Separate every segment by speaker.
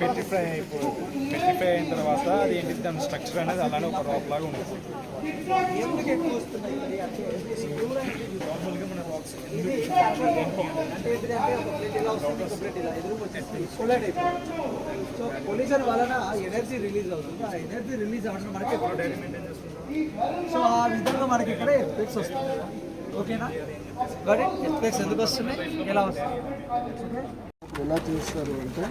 Speaker 1: పెట్రిఫై అయిన తర్వాత అది ఏంటి దాని స్ట్రక్చర్ అనేది అలానే ఒక రాక్ లాగా ఉంటుంది. మన రాక్స్
Speaker 2: పొల్యూషన్ వలన ఎనర్జీ రిలీజ్ అవుతుంది. ఆ ఎనర్జీ రిలీజ్ అవ్వడం మనకి సో ఆ విధంగా మనకి ఇక్కడ ఎఫెక్ట్స్ వస్తుంది. ఓకేనా? బట్ ఎఫెక్ట్స్ ఎందుకు వస్తున్నాయి, ఎలా వస్తాయి,
Speaker 3: ఎలా చేస్తారు అంటే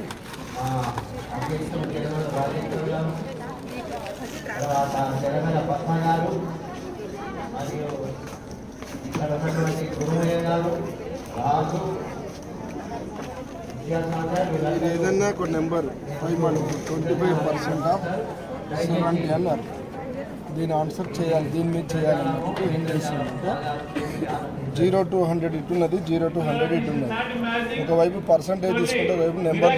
Speaker 4: తెలంగాణ పద్మ గారు మరియు ఇక్కడ ఉన్నటువంటి గురువయ్య గారు రాజు
Speaker 3: ఏదన్నా ఒక నెంబర్ 25% ఆఫ్ 70 అన్నారు. దీని ఆన్సర్ చేయాలి, దీని మీద చేయాలన్నప్పుడు ఏం చేసిందంటే 0 to 100 ఇటున్నది, 0 to 100 ఇటున్నది. ఒకవైపు పర్సంటేజ్ తీసుకుంటే ఒకవైపు నెంబర్